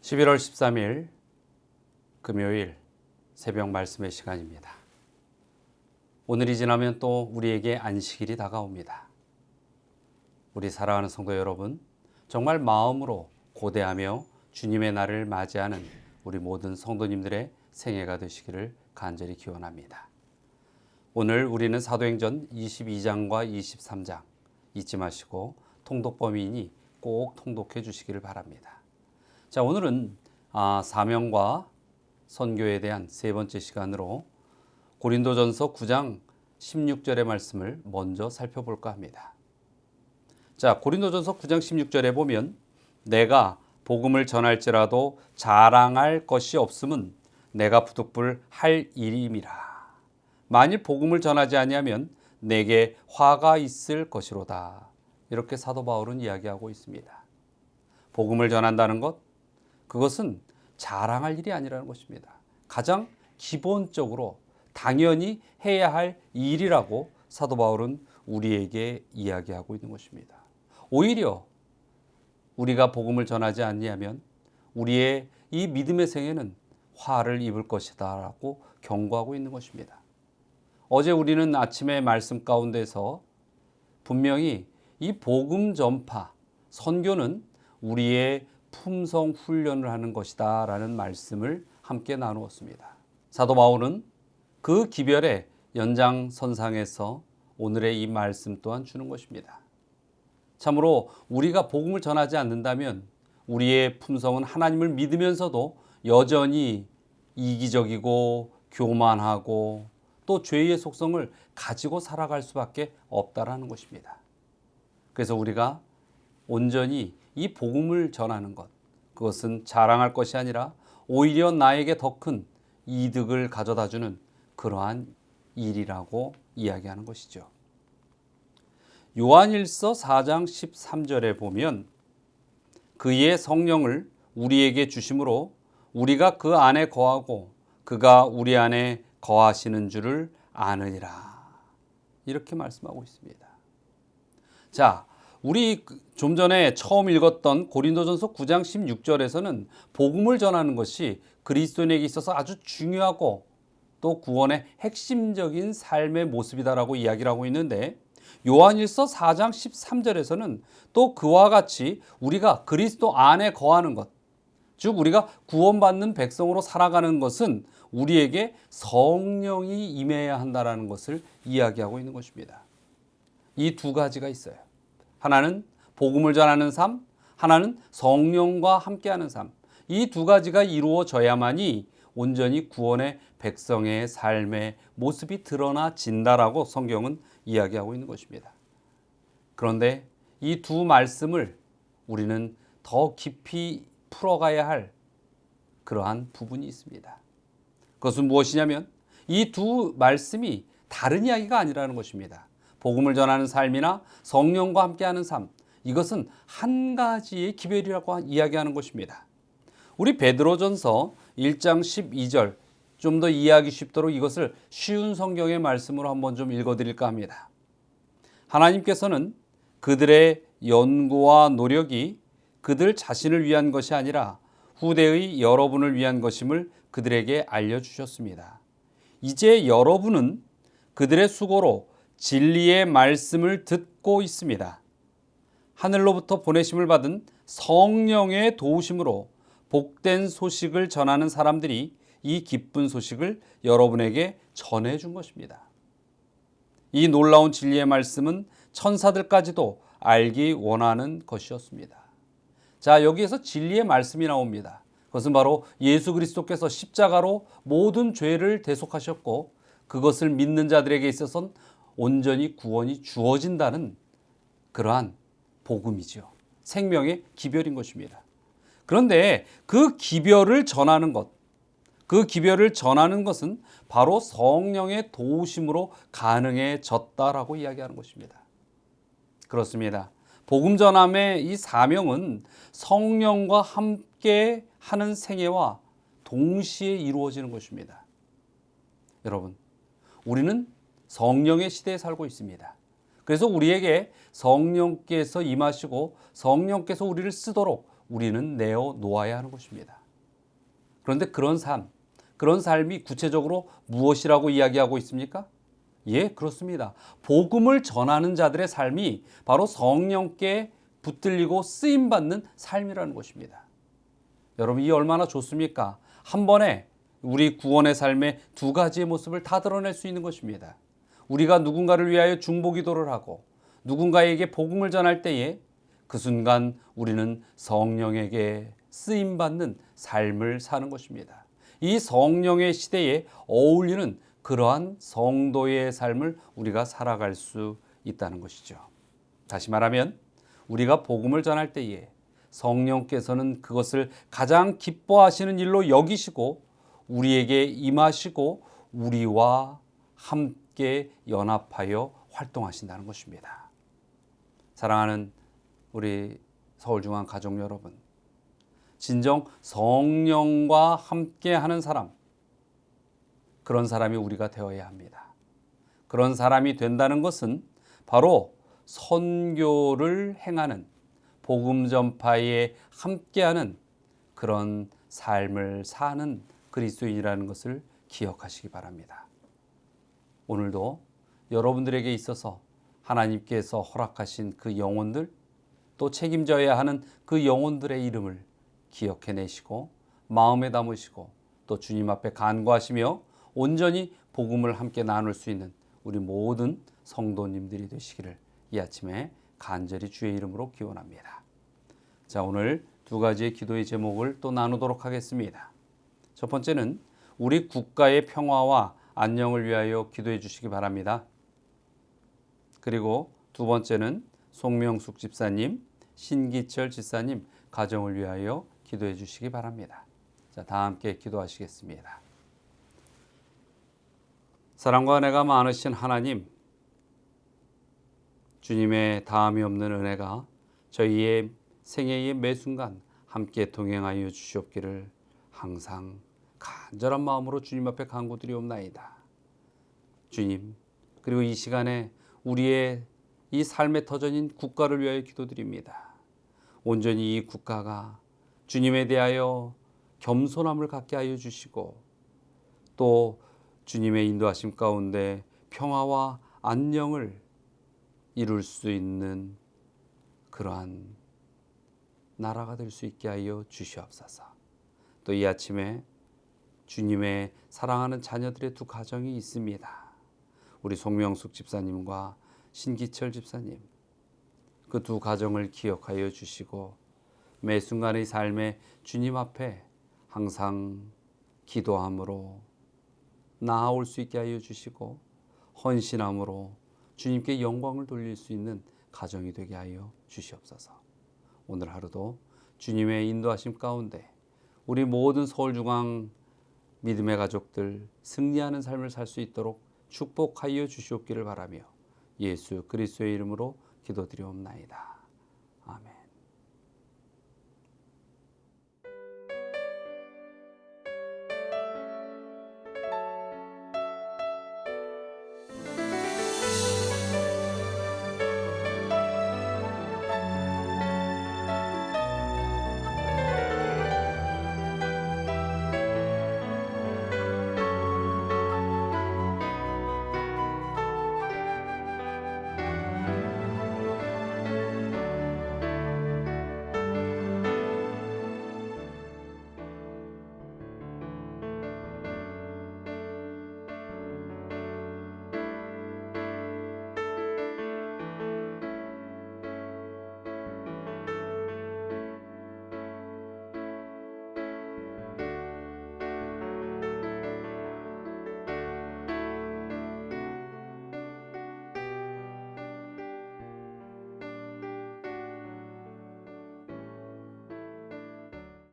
11월 13일 금요일 새벽 말씀의 시간입니다. 오늘이 지나면 또 우리에게 안식일이 다가옵니다. 우리 사랑하는 성도 여러분, 정말 마음으로 고대하며 주님의 날을 맞이하는 우리 모든 성도님들의 생애가 되시기를 간절히 기원합니다. 오늘 우리는 사도행전 22장과 23장 잊지 마시고 통독범위이니 꼭 통독해 주시기를 바랍니다. 자, 오늘은 사명과 선교에 대한 세 번째 시간으로 고린도전서 9장 16절의 말씀을 먼저 살펴볼까 합니다. 자, 고린도전서 9장 16절에 보면 내가 복음을 전할지라도 자랑할 것이 없음은 내가 부득불 할 일임이라. 만일 복음을 전하지 아니하면 내게 화가 있을 것이로다. 이렇게 사도 바울은 이야기하고 있습니다. 복음을 전한다는 것, 그것은 자랑할 일이 아니라는 것입니다. 가장 기본적으로 당연히 해야 할 일이라고 사도 바울은 우리에게 이야기하고 있는 것입니다. 오히려 우리가 복음을 전하지 않냐면 우리의 이 믿음의 생애는 화를 입을 것이다 라고 경고하고 있는 것입니다. 어제 우리는 아침의 말씀 가운데서 분명히 이 복음 전파, 선교는 우리의 품성 훈련을 하는 것이다 라는 말씀을 함께 나누었습니다. 사도 바울은 그 기별의 연장선상에서 오늘의 이 말씀 또한 주는 것입니다. 참으로 우리가 복음을 전하지 않는다면 우리의 품성은 하나님을 믿으면서도 여전히 이기적이고 교만하고 또 죄의 속성을 가지고 살아갈 수밖에 없다라는 것입니다. 그래서 우리가 온전히 이 복음을 전하는 것, 그것은 자랑할 것이 아니라 오히려 나에게 더 큰 이득을 가져다주는 그러한 일이라고 이야기하는 것이죠. 요한일서 4장 13절에 보면 그의 성령을 우리에게 주심으로 우리가 그 안에 거하고 그가 우리 안에 거하시는 줄을 아느니라. 이렇게 말씀하고 있습니다. 자, 우리 좀 전에 처음 읽었던 고린도전서 9장 16절에서는 복음을 전하는 것이 그리스도인에게 있어서 아주 중요하고 또 구원의 핵심적인 삶의 모습이다라고 이야기를 하고 있는데 요한일서 4장 13절에서는 또 그와 같이 우리가 그리스도 안에 거하는 것, 즉 우리가 구원받는 백성으로 살아가는 것은 우리에게 성령이 임해야 한다라는 것을 이야기하고 있는 것입니다. 이 두 가지가 있어요. 하나는 복음을 전하는 삶, 하나는 성령과 함께하는 삶. 이 두 가지가 이루어져야만이 온전히 구원의 백성의 삶의 모습이 드러나진다라고 성경은 이야기하고 있는 것입니다. 그런데 이 두 말씀을 우리는 더 깊이 풀어가야 할 그러한 부분이 있습니다. 그것은 무엇이냐면 이 두 말씀이 다른 이야기가 아니라는 것입니다. 복음을 전하는 삶이나 성령과 함께하는 삶, 이것은 한 가지의 기별이라고 이야기하는 것입니다. 우리 베드로전서 1장 12절 좀 더 이해하기 쉽도록 이것을 쉬운 성경의 말씀으로 한번 좀 읽어드릴까 합니다. 하나님께서는 그들의 연구와 노력이 그들 자신을 위한 것이 아니라 후대의 여러분을 위한 것임을 그들에게 알려주셨습니다. 이제 여러분은 그들의 수고로 진리의 말씀을 듣고 있습니다. 하늘로부터 보내심을 받은 성령의 도우심으로 복된 소식을 전하는 사람들이 이 기쁜 소식을 여러분에게 전해준 것입니다. 이 놀라운 진리의 말씀은 천사들까지도 알기 원하는 것이었습니다. 자, 여기에서 진리의 말씀이 나옵니다. 그것은 바로 예수 그리스도께서 십자가로 모든 죄를 대속하셨고 그것을 믿는 자들에게 있어서는 온전히 구원이 주어진다는 그러한 복음이죠. 생명의 기별인 것입니다. 그런데 그 기별을 전하는 것, 그 기별을 전하는 것은 바로 성령의 도우심으로 가능해졌다라고 이야기하는 것입니다. 그렇습니다. 복음 전함의 이 사명은 성령과 함께 하는 생애와 동시에 이루어지는 것입니다. 여러분, 우리는 성령의 시대에 살고 있습니다. 그래서 우리에게 성령께서 임하시고 성령께서 우리를 쓰도록 우리는 내어 놓아야 하는 것입니다. 그런데 그런 삶이 구체적으로 무엇이라고 이야기하고 있습니까? 예, 그렇습니다. 복음을 전하는 자들의 삶이 바로 성령께 붙들리고 쓰임받는 삶이라는 것입니다. 여러분, 이 얼마나 좋습니까? 한 번에 우리 구원의 삶의 두 가지의 모습을 다 드러낼 수 있는 것입니다. 우리가 누군가를 위하여 중보기도를 하고 누군가에게 복음을 전할 때에 그 순간 우리는 성령에게 쓰임받는 삶을 사는 것입니다. 이 성령의 시대에 어울리는 그러한 성도의 삶을 우리가 살아갈 수 있다는 것이죠. 다시 말하면 우리가 복음을 전할 때에 성령께서는 그것을 가장 기뻐하시는 일로 여기시고 우리에게 임하시고 우리와 함께 연합하여 활동하신다는 것입니다. 사랑하는 우리 서울중앙 가족 여러분, 진정 성령과 함께하는 사람, 그런 사람이 우리가 되어야 합니다. 그런 사람이 된다는 것은 바로 선교를 행하는, 복음 전파에 함께하는 그런 삶을 사는 그리스도인이라는 것을 기억하시기 바랍니다. 오늘도 여러분들에게 있어서 하나님께서 허락하신 그 영혼들, 또 책임져야 하는 그 영혼들의 이름을 기억해내시고 마음에 담으시고 또 주님 앞에 간구하시며 온전히 복음을 함께 나눌 수 있는 우리 모든 성도님들이 되시기를 이 아침에 간절히 주의 이름으로 기원합니다. 자, 오늘 두 가지의 기도의 제목을 또 나누도록 하겠습니다. 첫 번째는 우리 국가의 평화와 안녕을 위하여 기도해 주시기 바랍니다. 그리고 두 번째는 송명숙 집사님, 신기철 집사님 가정을 위하여 기도해 주시기 바랍니다. 자, 다 함께 기도하시겠습니다. 사랑과 은혜가 많으신 하나님, 주님의 다함이 없는 은혜가 저희의 생애의 매 순간 함께 동행하여 주시옵기를 항상 간절한 마음으로 주님 앞에 간구드리옵나이다. 주님, 그리고 이 시간에 우리의 이 삶의 터전인 국가를 위하여 기도드립니다. 온전히 이 국가가 주님에 대하여 겸손함을 갖게 하여 주시고 또 주님의 인도하심 가운데 평화와 안녕을 이룰 수 있는 그러한 나라가 될 수 있게 하여 주시옵소서. 또 이 아침에 주님의 사랑하는 자녀들의 두 가정이 있습니다. 우리 송명숙 집사님과 신기철 집사님, 그 두 가정을 기억하여 주시고 매 순간의 삶에 주님 앞에 항상 기도함으로 나아올 수 있게 하여 주시고 헌신함으로 주님께 영광을 돌릴 수 있는 가정이 되게 하여 주시옵소서. 오늘 하루도 주님의 인도하심 가운데 우리 모든 서울중앙 믿음의 가족들 승리하는 삶을 살 수 있도록 축복하여 주시옵기를 바라며 예수 그리스도의 이름으로 기도드리옵나이다.